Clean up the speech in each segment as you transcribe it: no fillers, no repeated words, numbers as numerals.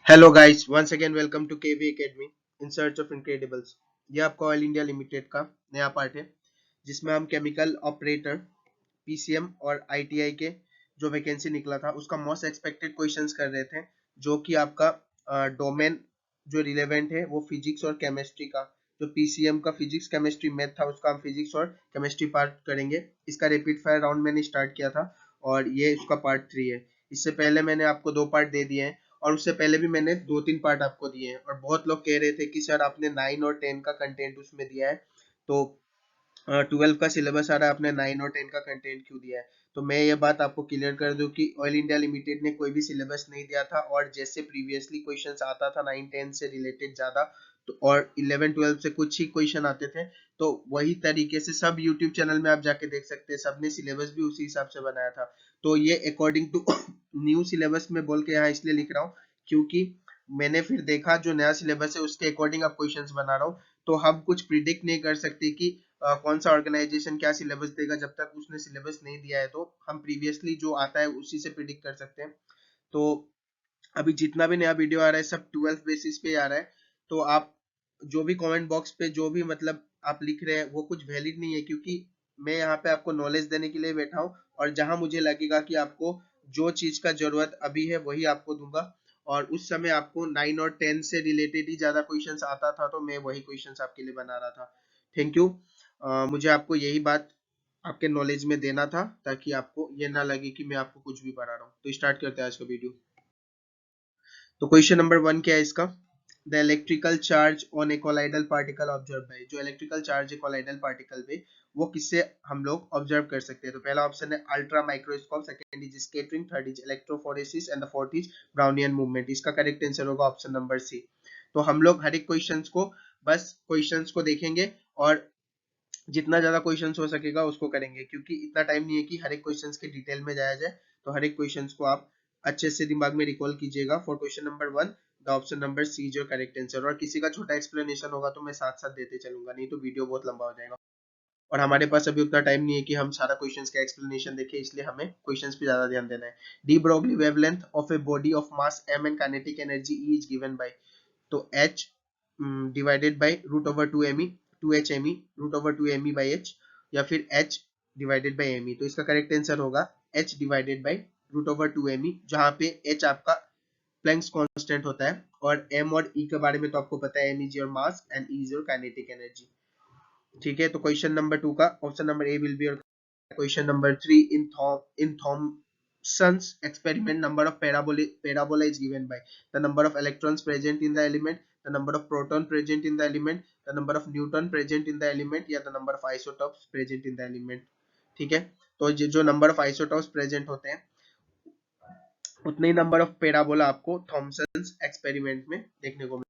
Hello guys, once again welcome to KV academy in search of incredibles. ये आपका oil India limited का नया part है जिसमें हम केमिकल ऑपरेटर पीसीएम और आईटीआई के जो वैकेंसी निकला था उसका मोस्ट एक्सपेक्टेड क्वेश्चंस कर रहे थे, जो कि आपका डोमेन जो रिलेवेंट है वो फिजिक्स और केमिस्ट्री का। जो पीसीएम का फिजिक्स केमिस्ट्री मैथ था उसका हम फिजिक्स और केमिस्ट्री पार्ट करेंगे। इसका रैपिड फायर राउंड मैंने स्टार्ट किया था और ये उसका पार्ट 3 है। इससे पहले मैंने आपको 2 पार्ट दे दिए हैं और उससे पहले भी मैंने 2-3 पार्ट आपको दिए हैं और बहुत लोग कह रहे थे कि सर आपने 9 और 10 का कंटेंट उसमें दिया है, तो 12 का सिलेबस आ रहा है, आपने 9 और 10 का कंटेंट क्यों दिया है। तो मैं ये बात आपको क्लियर कर दूं कि ऑयल इंडिया लिमिटेड ने कोई भी सिलेबस नहीं दिया था और जैसे प्रीवियसली क्वेश्चंस आता था 9-10 से रिलेटेड ज्यादा, तो और 11-12 से कुछ ही क्वेश्चन आते थे, तो वही तरीके से सब यूट्यूब चैनल में आप जाके देख सकते हैं, सबने सिलेबस भी उसी हिसाब से बनाया था। तो ये अकॉर्डिंग टू न्यू सिलेबस में बोल के यहाँ इसलिए लिख रहा हूँ क्योंकि मैंने फिर देखा जो नया सिलेबस है उसके अकॉर्डिंग आप क्वेश्चंस बना रहा हूँ। तो हम कुछ प्रिडिक्ट नहीं कर सकते कि कौन सा ऑर्गेनाइजेशन क्या सिलेबस देगा जब तक उसने सिलेबस नहीं दिया है, तो हम प्रीवियसली जो आता है उसी से प्रिडिक्ट कर सकते हैं। तो अभी जितना भी नया वीडियो आ रहा है सब 12th बेसिस पे आ रहा है। तो आप जो भी कमेंट बॉक्स पे जो भी मतलब आप लिख रहे हैं वो कुछ वैलिड नहीं है, क्योंकि मैं यहाँ पे आपको नॉलेज देने के लिए बैठा हूँ और जहां मुझे लगेगा कि आपको जो चीज का जरूरत अभी है वही आपको दूंगा। और उस समय आपको 9 और 10 से रिलेटेड ही ज्यादा क्वेश्चंस आता था, तो मैं वही क्वेश्चंस आपके लिए बना रहा था। Thank you. मुझे आपको यही बात आपके नॉलेज में देना था ताकि आपको ये ना लगे कि मैं आपको कुछ भी पढ़ा रहा हूँ। तो स्टार्ट करते हैं आज का वीडियो। तो क्वेश्चन नंबर 1 क्या है इसका? The electrical charge on A colloidal particle observe by. जो इलेक्ट्रिकल चार्ज है कोलाइडल पार्टिकल पे वो किससे हम लोग ऑब्जर्व कर सकते हैं? तो पहला ऑप्शन है ultra microscope, second is scattering, third is electrophoresis and the fourth is Brownian movement. इसका करेक्ट आंसर होगा ऑप्शन नंबर सी। तो हम लोग हर एक क्वेश्चंस को बस क्वेश्चंस को देखेंगे और जितना ज्यादा क्वेश्चंस हो सकेगा उसको करेंगे, क्योंकि इतना टाइम नहीं है कि हर एक क्वेश्चंस के डिटेल में जाया जाए। तो हर एक क्वेश्चंस को आप अच्छे से दिमाग में रिकॉल कीजिएगा। For question number 1 the option number C is your correct answer. और किसी का छोटा एक्सप्लेनेशन होगा तो मैं साथ साथ देते चलूंगा, नहीं तो वीडियो बहुत लंबा हो जाएगा और हमारे पास अभी उतना टाइम नहीं है कि हम सारा क्वेश्चंस का एक्सप्लेनेशन देखें, इसलिए हमें क्वेश्चंस पे ज्यादा ध्यान देना है। De Broglie wavelength of a body of mass m and kinetic energy E is given by. तो h divided by root over 2 me, 2h me root over 2 me by h, या फिर h डिवाइडेड बाय me। तो इसका correct answer होगा h divided by root over 2 me, जहां पे h आपका Planck's constant होता है और m और e के बारे में तो आपको पता है, m is your mass and e is your kinetic energy. ठीक है, तो क्वेश्चन नंबर 2 का option number A will be your question number 3। In Thomson's experiment, number of parabola is given by the number of electrons present in the element, the number of proton present in the element, the number of neutron present in the element, या the number of isotopes present in the element। ठीक है, तो जो number of isotopes present होते हैं उतने ही number of parabola आपको Thomson's experiment में देखने को मिले।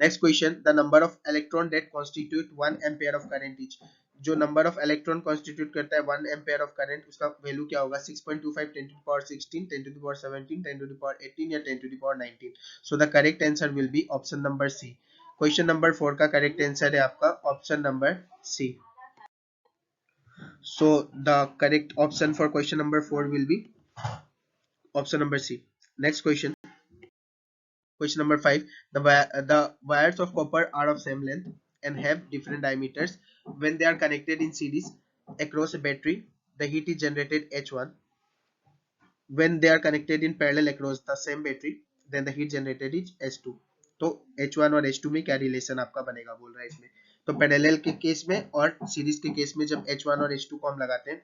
Next question, the number of electron that constitute 1 ampere of current is. जो नंबर ऑफ इलेक्ट्रॉन कॉन्स्टिट्यूट करता है 1 एम्पेयर ऑफ करंट, उसका वैल्यू क्या होगा? 6.25, 10 to the power 16, 10 to the power 17, 10 to the power 18 या 10 to the power 19। So the correct answer will be option number C. Question number 4 का correct answer है आपका option number C. So the correct option for question number 4 will be option number C. Next question, question number 5. The wires of copper are of same length and have different diameters. When they are connected in series across a battery, the heat is generated H1. When they are connected in parallel across the same battery, then the heat generated is H2. तो H1 और H2 में क्या relation आपका बनेगा बोल रहा है इसमें। तो पैरेलल के केस में और सीरीज के केस में जब H1 और H2 को हम लगाते हैं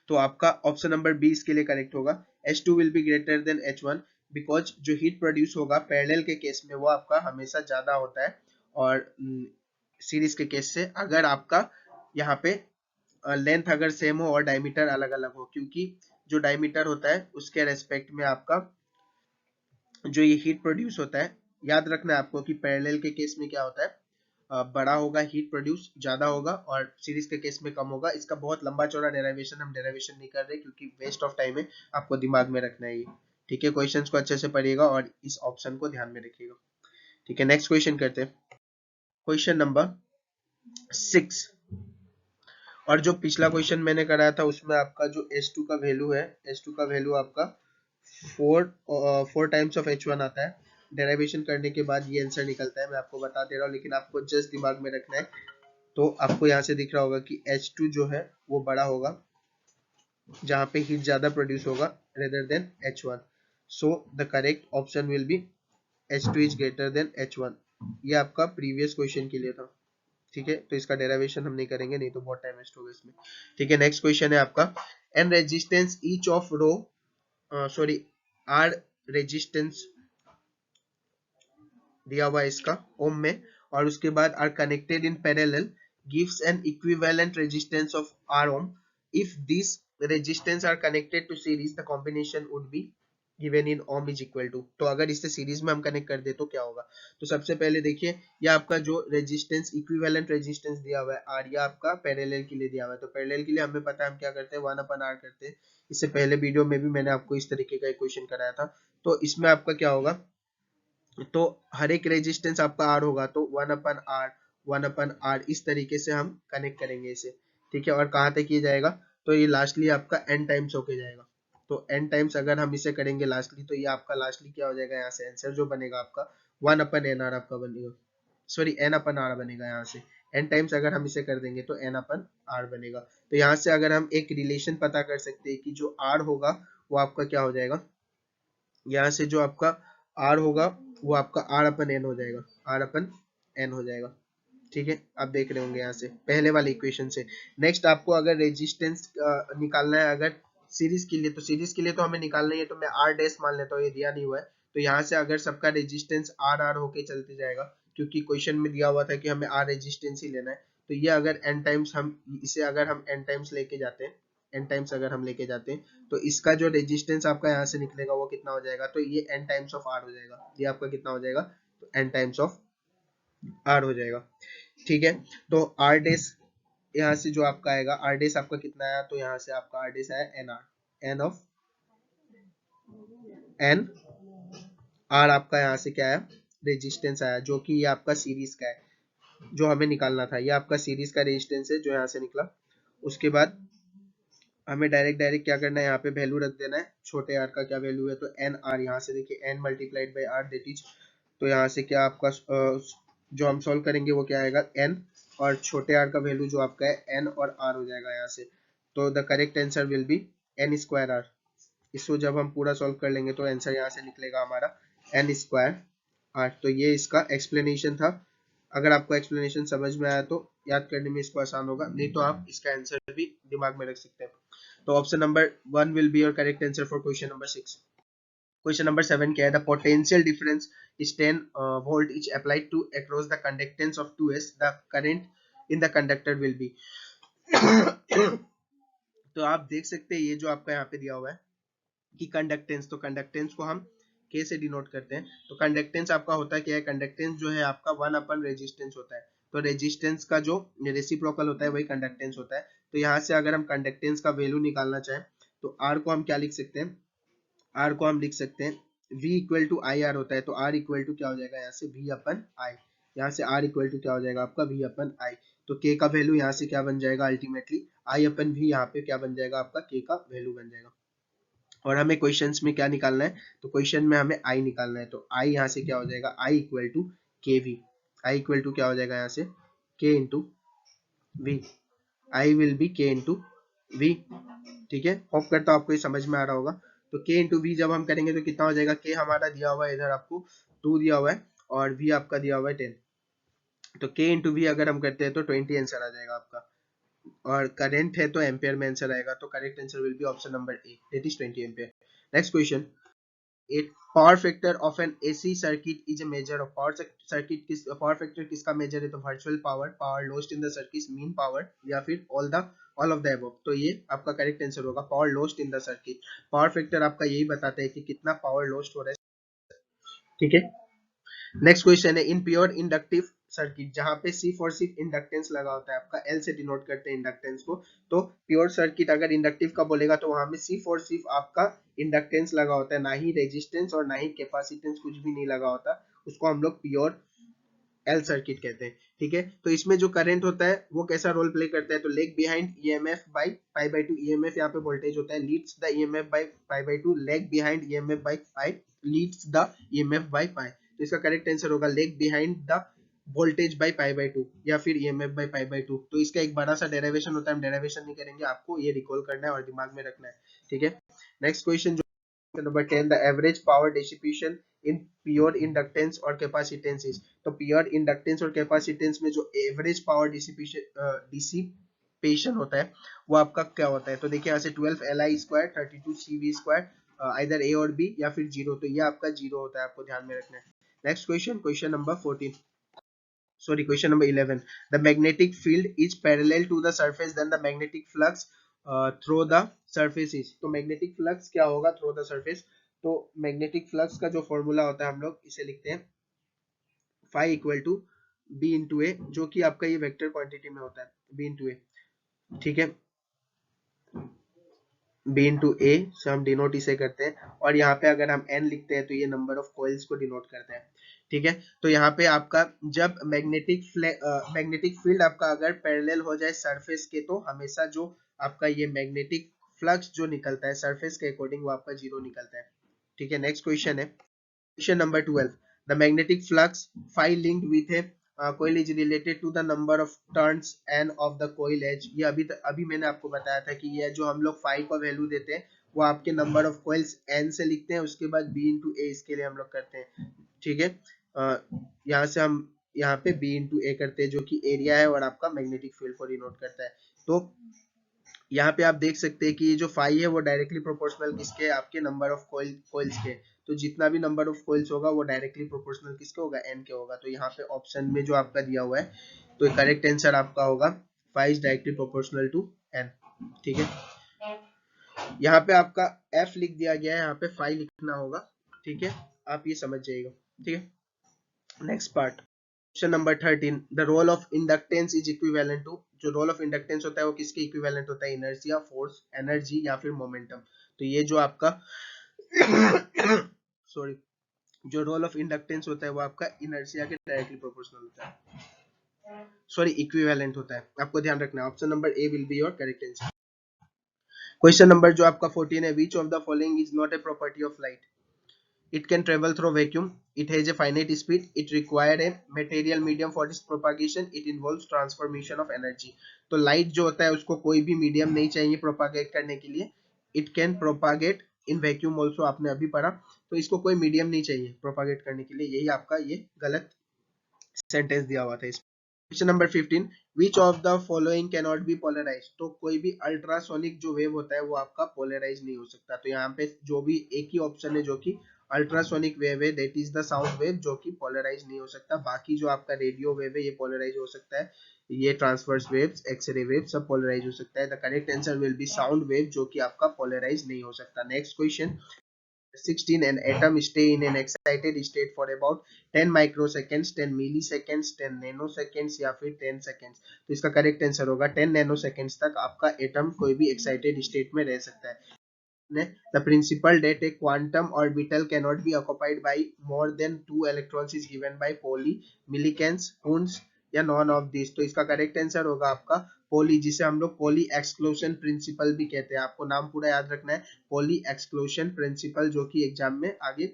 तो आपका ऑप्शन नंबर बी इसके लिए करेक्ट होगा। H2 will be greater than H1 because जो हीट प्रोड्यूस होगा पैरेलल के केस में वो आपका हमेशा ज्यादा होता है और सीरीज के केस से। अगर आपका यहाँ पे लेंथ अगर सेम हो और डायमीटर अलग अलग हो, क्योंकि जो डायमीटर होता है उसके रेस्पेक्ट में आपका जो ये हीट प्रोड्यूस होता है, याद रखना है आपको कि पैरेलल के केस में क्या होता है, बड़ा होगा, हीट प्रोड्यूस ज्यादा होगा और सीरीज के केस में कम होगा। इसका बहुत लंबा चौड़ा डेरिवेशन हम डेरिवेशन नहीं कर रहे क्योंकि वेस्ट ऑफ टाइम है, आपको दिमाग में रखना है ये। ठीक है, क्वेश्चंस को अच्छे से पढ़िएगा और इस ऑप्शन को ध्यान में रखिएगा। ठीक है, नेक्स्ट क्वेश्चन करते हैं, क्वेश्चन नंबर 6। और जो पिछला क्वेश्चन मैंने कराया था उसमें आपका जो H2 का वैल्यू है, H2 का वैल्यू आपका 4 टाइम्स ऑफ H1 आता है। डेरिवेशन करने के बाद ये आंसर निकलता है, मैं आपको बता दे रहा हूँ, लेकिन आपको जस्ट दिमाग में रखना है। तो आपको यहाँ से दिख रहा होगा कि H2 जो है वो बड़ा होगा जहाँ पे हीट ज्यादा प्रोड्यूस होगा rather than H1। So the correct option will be H2 is greater than H1। ये आपका प्रीवियस क्वेश्चन के लिए था, ठीक है। तो इसका डेरिवेशन हम नहीं करेंगे, नहीं तो बहुत टाइम वेस्ट होगा इसमें, ठीक है। नेक्स्ट क्वेश्चन है आपका, N resistance each of R sorry R resistance दिया हुआ है इसका ओम में, और उसके बाद R connected in parallel gives an equivalent resistance of R ohm. If this resistance R connected to series the combination would be given in ohm is equal to. तो अगर इससे सीरीज में हम कनेक्ट कर दे तो क्या होगा। तो सबसे पहले देखिए, ये आपका जो रेजिस्टेंस इक्विवेलेंट रेजिस्टेंस दिया हुआ है आर, ये आपका पैरेलल के लिए दिया हुआ है। तो पैरेलल के लिए हमें पता है हम क्या करते हैं, 1/r करते हैं। इससे पहले वीडियो में भी मैंने आपको इस तरीके का एक क्वेश्चन कराया था। तो इसमें आपका क्या होगा, तो हर एक रेजिस्टेंस आपका आर होगा, तो 1/r 1/r इस तरीके से हम कनेक्ट करेंगे इसे, ठीक है। और कहाँ तक ये जाएगा, तो ये लास्टली आपका n टाइम्स होके जाएगा। तो n टाइम्स अगर हम इसे करेंगे लास्टली, तो ये आपका लास्टली क्या हो जाएगा, यहाँ से आंसर जो बनेगा आपका 1/nr आपका बनेगा, सॉरी n/r बनेगा। यहाँ से n टाइम्स अगर हम इसे कर देंगे तो n/r बनेगा। तो यहाँ से अगर हम एक रिलेशन पता कर सकते हैं कि जो r होगा वो आपका क्या हो जाएगा, यहाँ से जो आपका r होगा वो आपका r/n हो जाएगा, r/n हो जाएगा, ठीक है। आप देख रहे होंगे यहाँ से पहले वाले इक्वेशन से। नेक्स्ट आपको अगर रेजिस्टेंस निकालना है अगर सीरीज के लिए, तो सीरीज के लिए तो हमें निकालना ही है, तो मैं r डैश मान लेता हूँ, ये दिया नहीं हुआ है। तो यहाँ से अगर सबका रेजिस्टेंस r होके चलते जाएगा, क्योंकि क्वेश्चन में दिया हुआ था कि हमें r रेजिस्टेंस ही लेना है, तो ये अगर n टाइम्स हम इसे अगर हम n टाइम्स लेके जाते हैं, n टाइम्स अगर हम लेके जाते हैं, तो इसका जो रेजिस्टेंस आपका यहाँ से निकलेगा वो कितना हो जाएगा, तो ये n टाइम्स ऑफ r हो जाएगा। ये आपका कितना हो जाएगा, तो n टाइम्स ऑफ r हो जाएगा, ठीक है। तो r डेस यहाँ से जो आपका आएगा, r डेस आपका कितना आया, तो यहाँ से आपका r डेस आया nr, n of n r आपका यहाँ से क्या आया, रेजिस्टेंस आया, जो कि ये आपका सीरीज का है, जो हमें निकालना था। ये आपका सीरीज का रेजिस्टेंस है जो यहाँ से निकला। उसके बाद हमें डायरेक्ट डायरेक्ट क्या करना है, यहाँ पे वैल्यू रख देना है, छोटे r का क्या वैल्यू है, तो एन आर, यहाँ से देखिए n multiplied by R that is, तो यहाँ से क्या आपका जो हम सॉल्व करेंगे वो क्या आएगा n, और छोटे r का वैल्यू जो आपका है n और r हो जाएगा यहाँ से। तो the correct answer will B n square r। इसको जब हम पूरा सॉल्व कर लेंगे तो आंसर यहाँ से निकलेगा हमारा n स्क्वायर r। तो ये इसका एक्सप्लेनेशन था। अगर आपको एक्सप्लेनेशन समझ में आया तो याद करने में इसको आसान होगा, नहीं तो आप इसका आंसर भी दिमाग में रख सकते हैं। तो option number 1 will be your correct answer for question number 6। Question number 7 क्या है, the potential difference is 10 volt is applied to across the conductance of 2s, the current in the conductor will be. तो आप देख सकते हैं ये जो आपका यहाँ पे दिया हुआ है कि कंडक्टेंस, तो कंडक्टेंस को हम K से डिनोट करते हैं। तो कंडक्टेंस आपका होता है क्या है, कंडक्टेंस जो है आपका 1/रेजिस्टेंस होता है। तो रेजिस्टेंस का जो रेसिप्रोकल होता है वही कंडक्टेंस होता है। तो यहाँ से अगर हम कंडक्टेंस का वैल्यू निकालना चाहें तो R को हम क्या लिख सकते हैं, R को हम लिख सकते हैं V equal to I R होता है। तो R इक्वल टू क्या हो जाएगा यहाँ से V/I, यहाँ से R इक्वल टू क्या हो जाएगा आपका V/I। तो K का वैल्यू यहाँ से क्या बन जाएगा, अल्टीमेटली I/V यहाँ पे क्या बन जाएगा आपका K का वैल्यू बन जाएगा। और हमें क्वेश्चंस में क्या निकालना है, तो क्वेश्चन में हमें I निकालना है। तो I यहाँ से क्या हो जाएगा, I equal to KV, I equal to क्या हो जाएगा यहाँ से K into V, I will be K into V, ठीक है। होप करता हूँ आपको ये समझ में आ रहा होगा। तो K इंटू V जब हम करेंगे तो कितना हो जाएगा, K हमारा दिया हुआ है इधर आपको 2 दिया हुआ है और V आपका दिया हुआ है 10। तो K इंटू V अगर हम करते हैं तो 20 आंसर आ जाएगा आपका, और करंट है तो एम्पेयर में आंसर आएगा। तो correct answer will be option number A, that is 20 ampere. Next question, A power factor of N AC circuit is a measure of power factor किसका मेजर है, तो virtual power, power lost in the circuit, mean power, या फिर all of the above. तो ये आपका correct answer होगा power lost in the circuit. Power factor आपका यही बताता है कि कितना पावर लॉस्ट हो रहा है, ठीक है। नेक्स्ट क्वेश्चन है, इन प्योर इंडक्टिव सर्किट, जहां पे सिर्फ और सिर्फ इंडक्टेंस लगा होता है, आपका L से डिनोट करते हैं इंडक्टेंस को। तो प्योर सर्किट अगर इंडक्टिव का बोलेगा तो वहां में सिर्फ और सिर्फ आपका इंडक्टेंस लगा होता है, ना ही रेजिस्टेंस और ना ही कैपेसिटेंस, कुछ भी नहीं लगा होता, उसको हम लोग प्योर एल सर्किट कहते हैं। ठीक है, तो इसमें जो करंट होता है वो कैसा रोल प्ले करता है, तो leg behind EMF by pi by 2, EMF यहाँ पे वोल्टेज होता है, leads the EMF by pi by 2, leg behind EMF by pi leads the EMF by pi. तो इसका करेक्ट आंसर होगा leg behind the voltage by pi by 2 या फिर EMF by pi by 2। तो इसका एक बड़ा सा डेरिवेशन होता है, हम डेरिवेशन नहीं करेंगे, आपको ये रिकॉल करना है और दिमाग में रखना है। ठीक है, next question number 10, the average power dissipation in pure inductance और कैपेसिटेंस इज। तो प्योर इंडक्टेंस और कैपेसिटेंस में जो एवरेज पावर डिसिपेशन होता है वो आपका क्या होता है, तो देखिए यहाँ से 12 Li स्क्वायर 32 CV स्क्वायर, इधर ए और बी या फिर जीरो, तो ये आपका जीरो होता है, आपको ध्यान में रखना है। Next question, question number 14, sorry, question number 11, the magnetic field is parallel to the surface, then the magnetic flux through the surface is। तो magnetic flux क्या होगा through the surface, तो magnetic flux का जो फॉर्मूला होता है हम लोग इसे लिखते हैं phi equal to b into A, जो कि आपका ये वेक्टर क्वांटिटी में होता है b इंटू ए। ठीक है, b इंटू ए से हम डिनोट इसे करते हैं, और यहाँ पे अगर हम n लिखते हैं तो ये नंबर ऑफ कॉइल्स को डिनोट करते हैं। ठीक है, तो यहाँ पे आपका जब मैग्नेटिक फील्ड आपका अगर पैरेलल हो जाए सरफेस के, तो हमेशा जो आपका ये मैग्नेटिक फ्लक्स जो निकलता है सरफेस के अकॉर्डिंग वो आपका जीरो निकलता है। ठीक है, नेक्स्ट क्वेश्चन है question number 12, the magnetic flux phi linked with a coil is related to the number of turns n of the coil edge। ये अभी मैंने आपको बताया था कि ये जो हम लोग फाई को वैल्यू देते हैं वो आपके नंबर ऑफ कॉइल्स n से लिखते हैं, उसके बाद b इंटू ए इसके लिए हम लोग करते हैं। ठीक है, यहाँ से हम यहाँ पे b इंटू ए करते हैं जो कि एरिया है और आपका मैग्नेटिक फील्ड को डिनोट करता है। तो यहाँ पे आप देख सकते हैं कि ये जो फाई है वो डायरेक्टली प्रोपोर्शनल किसके, आपके नंबर ऑफ कॉइल्स के। तो जितना भी नंबर ऑफ कॉइल्स होगा वो डायरेक्टली प्रोपोर्शनल किसके होगा, एन के होगा। तो यहाँ पे ऑप्शन में जो आपका दिया हुआ है तो करेक्ट आंसर आपका होगा phi is directly proportional to N. ठीक है, यहाँ पे आपका एफ लिख दिया गया है, यहाँ पे फाई लिखना होगा। ठीक है, आप ये समझ जाइएगा। ठीक है, next part, question number 13, the role of inductance is equivalent to. जो रोल ऑफ इंडक्टेंस होता है वो किसके इक्विवेलेंट होता है, इनर्शिया, फोर्स, एनर्जी या फिर मोमेंटम। तो ये जो आपका सॉरी, जो रोल ऑफ इंडक्टेंस होता है वो आपका इनर्शिया के डायरेक्टली प्रोपोर्शनल होता है, सॉरी इक्विवेलेंट होता है, आपको ध्यान रखना है। Option number A will be your correct answer. Question number जो आपका 14 है, विच of the following is not a property of light. It can travel through vacuum. It has a finite speed. It requires a material medium for its propagation. It involves transformation of energy. तो light जो होता है उसको कोई भी medium नहीं चाहिए propagate करने के लिए। It can propagate in vacuum also, आपने अभी पढ़ा। तो इसको कोई मीडियम नहीं चाहिए प्रोपागेट करने के लिए, यही आपका ये गलत सेंटेंस दिया हुआ था इसमें। Question number 15, which of the following can not be polarize. तो कोई भी अल्ट्रासोनिक जो वेव होता है वो आपका पोलराइज नहीं हो सकता। तो यहाँ पे जो भी एक ही ऑप्शन है जो कि अल्ट्रासोनिक वेव है, that is the sound wave, जो कि पोलराइज नहीं हो सकता। बाकी जो आपका रेडियो वेव है ये पोलराइज हो सकता है, ये ट्रांसवर्स वेव्स, एक्सरे वेव सब पोलराइज हो सकता है। The correct answer will B sound wave, जो कि आपका पोलराइज नहीं हो सकता। Next question 16, an atom stay in an excited state for about 10 microseconds, 10 milliseconds, 10 nanoseconds या फिर 10 seconds। तो इसका करेक्ट आंसर होगा 10 नैनोसेकेंड्स तक आपका एटम कोई भी एक्साइटेड स्टेट में रह सकता है। The principle that a quantum orbital cannot be occupied by more than 2 electrons is given by Pauli, Millikan's, Hund's या नॉन ऑफ दिस। तो इसका करेक्ट आंसर होगा आपका पोली, जिसे हम लोग पोली एक्सक्लूशन प्रिंसिपल भी कहते हैं। आपको नाम पूरा याद रखना है, पोली एक्सक्लूशन प्रिंसिपल, जो कि एग्जाम में आगे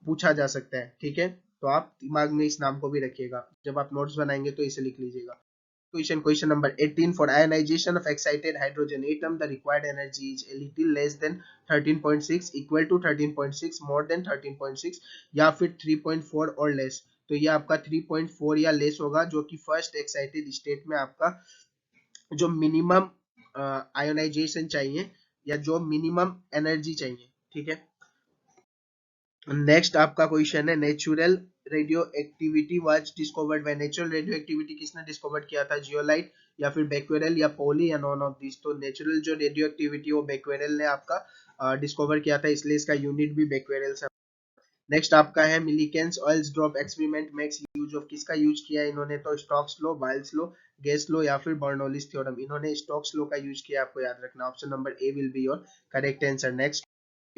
पूछा जा सकता है। ठीक है, तो आप दिमाग में इस नाम को भी रखिएगा, जब आप नोट्स बनाएंगे तो इसे लिख लीजिएगा। Question number 18, for ionization of excited hydrogen atom the required energy is a little less than 13.6, equal to 13.6, more than 13.6 या फिर 3.4 और लेस। तो ये आपका 3.4 या लेस होगा, जो कि फर्स्ट एक्साइटेड स्टेट में आपका जो मिनिमम आयोनाइजेशन चाहिए या जो मिनिमम एनर्जी चाहिए। ठीक है, नेक्स्ट आपका क्वेश्चन है, natural radio activity was discovered by. Natural radio activity किसने डिस्कवर किया था, जियोलाइट या फिर बेक्वेरेल या पोली या नॉन ऑफ दिस। तो नेचुरल जो रेडियो एक्टिविटी वो बेक्वेरेल ने आपका डिस्कवर किया था, इसलिए इसका यूनिट भी बेक्वेरेल से। नेक्स्ट आपका है Millikan's oils drop experiment makes use of, किसका यूज किया है इन्होंने, तो Stokes law, Boyle's law, gas law या फिर बर्नौलीज थ्योरम। इन्होंने स्टोक्स लो का यूज किया, आपको याद रखना। Option number A will be your correct answer. Next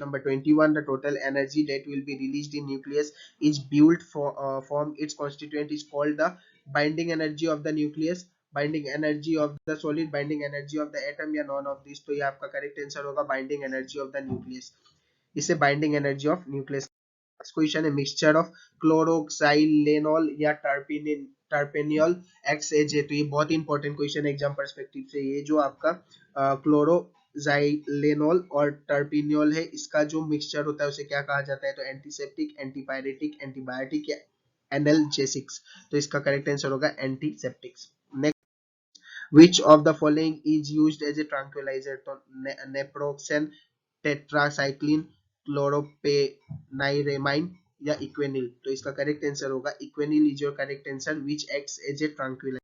Number 21, the total energy that will be released in nucleus is built from its constituent is called the binding energy of the nucleus, binding energy of the solid, binding energy of the atom, या none of these. तो ये आपका correct answer होगा binding energy of the nucleus. इसे binding energy of nucleus. Next question है mixture of क्लोरोक्साइलेनॉल या टर्पेनियोल XAJ. तो ये बहुत इंपॉर्टेंट क्वेश्चन है एग्जाम पर्सपेक्टिव से. ये जो आपका क्लोरोक्साइलेनॉल और टर्पेनियोल है, इसका जो मिक्सचर होता है उसे क्या कहा जाता है? तो एंटीसेप्टिक, एंटीपायरेटिक, एंटीबायोटिक या एनाल्जेसिक्स. तो इसका करेक्ट आंसर होगा antiseptics. Which of the following is used as a tranquilizer? तो नेप्रोक्सेन, टेट्रासाइक्लिन, क्लोरोपेनाइरेमाइन या इक्वेनिल. तो इसका करेक्ट आंसर होगा equanil is your correct answer, which acts as a tranquilizer.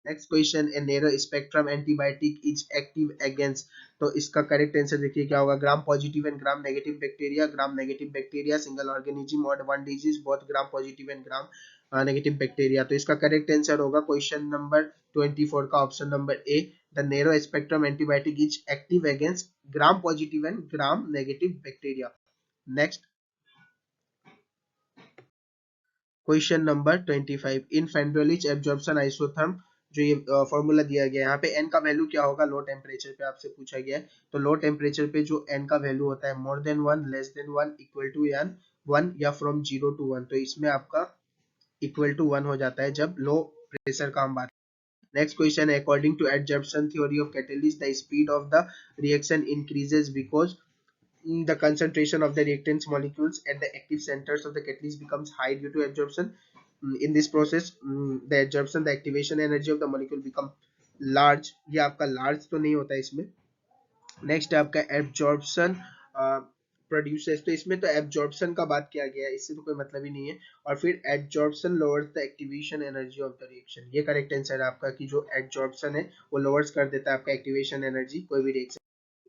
Next question, A narrow spectrum antibiotic is active against. तो इसका correct answer देखिए क्या होगा? Gram positive and gram negative bacteria, gram negative bacteria, single organism और one disease, both gram positive and gram negative bacteria. तो इसका correct answer होगा question number 24 का option number A. The narrow spectrum antibiotic is active against gram positive and gram negative bacteria. Next question number 25, in Freundlich absorption isotherm. जो ये formula दिया गया है यहाँ पे एन का वैल्यू क्या होगा? लो टेम्परेचर पे आपसे पूछा गया है. तो लो टेम्परेचर पे जो एन का वैल्यू होता है more than 1, less than 1, equal to an 1 या फ्रॉम 0 to 1. तो इसमें आपका इक्वल टू 1 हो जाता है जब लो प्रेशर का हम बात. नेक्स्ट क्वेश्चन है, according to adsorption theory of catalyst the speed of the reaction increases because the concentration of the reactants molecules at the active centers of the catalyst becomes high due to adsorption. In this process, the adsorption, the activation energy of the molecule become large. ये आपका large तो नहीं होता है इसमें. Next है आपका absorption produces. तो इसमें तो एब्जॉर्प्शन का बात किया गया है, इससे तो कोई मतलब ही नहीं है. और फिर absorption lowers the activation energy of the reaction. ये करेक्ट आंसर है आपका कि जो एब्जॉर्प्शन है वो लोअर्स कर देता है आपका एक्टिवेशन एनर्जी कोई भी reaction.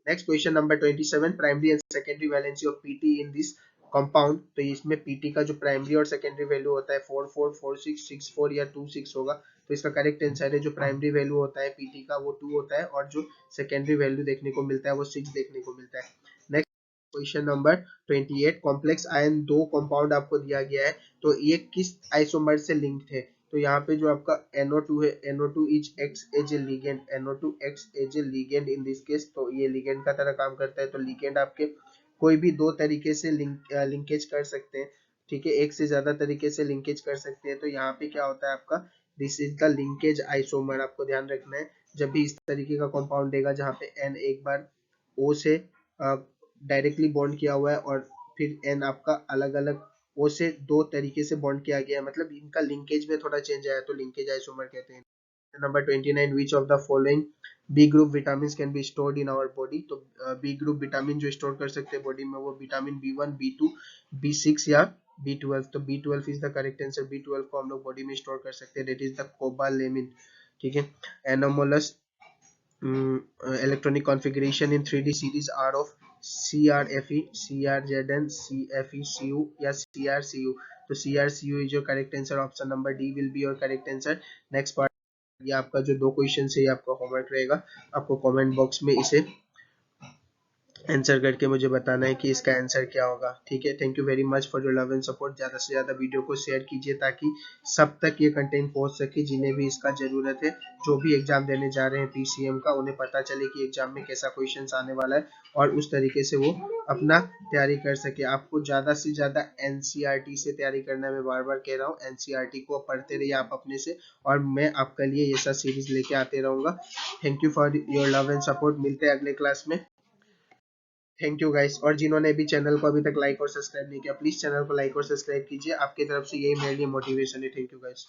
Next question number 27, primary and secondary valency of PT in this compound. तो इसमें पीटी का जो प्राइमरी और सेकेंडरी वैल्यू होता है 4 4 4 6 6 4 या 2 6 होगा. तो इसका करेक्ट आंसर है जो प्राइमरी वैल्यू होता है पीटी का वो 2 होता है और जो सेकेंडरी वैल्यू देखने को मिलता है वो 6 देखने को मिलता है. Next question number 28, complex ion दो कंपाउंड आपको दिया गया है. तो ये किस आइसोमर से लिंक्ड है? तो यहाँ पे जो आपका NO2 है, NO2 is acts as a ligand, NO2 acts as a ligand in this case. तो ये लिगेंड का तरह काम करता है. तो लिगेंड आपके कोई भी दो तरीके से लिंकेज कर सकते हैं. ठीक है, एक से ज्यादा तरीके से लिंकेज कर सकते हैं. तो यहाँ पे क्या होता है आपका, this is the linkage isomer. आपको ध्यान रखना है जब भी इस तरीके का कंपाउंड देगा जहाँ पे N एक बार O से डायरेक्टली बॉन्ड किया हुआ है और फिर N आपका अलग अलग ओ से दो तरीके से बॉन्ड किया गया है, मतलब इनका लिंकेज में थोड़ा चेंज आया तो लिंकेज आइसोमर कहते हैं. Number 29, which of the following B group vitamin can be stored in our body. तो बी ग्रुप विटामिन जो स्टोर कर सकते हैं बॉडी में वो विटामिन B1, B2, B6 या B12. तो B12 is the correct answer. B12 को हम लोग बॉडी में स्टोर कर सकते हैं, दैट इज द कोबालेमिन. ठीक है, anomalous electronic configuration in 3D series are of CRFE, CRZN, CFECU या CRCU. तो CRCU is your correct answer. Option number D will be your correct answer. Next part, ये आपका जो दो क्वेश्चन है ये आपका होमवर्क रहेगा. आपको कमेंट बॉक्स में इसे आंसर करके मुझे बताना है कि इसका आंसर क्या होगा. ठीक है, thank you very much for your love and support. ज़्यादा से ज़्यादा वीडियो को शेयर कीजिए ताकि सब तक ये कंटेंट पहुंच सके जिन्हें भी इसका ज़रूरत है. जो भी एग्जाम देने जा रहे हैं PCM का, उन्हें पता चले कि एग्जाम में कैसा क्वेश्चन आने वाला है और उस तरीके से वो अपना तैयारी कर सके. आपको ज़्यादा से ज़्यादा NCERT से तैयारी करना मैं बार बार कह रहा हूँ. NCERT को पढ़ते रहिए आप अपने से और मैं आपके लिए ये सब सीरीज लेके आते रहूँगा. Thank you for your love and support. मिलते हैं अगले क्लास में. Thank you guys. और जिन्होंने भी चैनल को अभी तक लाइक और सब्सक्राइब नहीं किया, प्लीज चैनल को लाइक और सब्सक्राइब कीजिए. आपकी तरफ से यही मेरे लिए मोटिवेशन है. Thank you guys.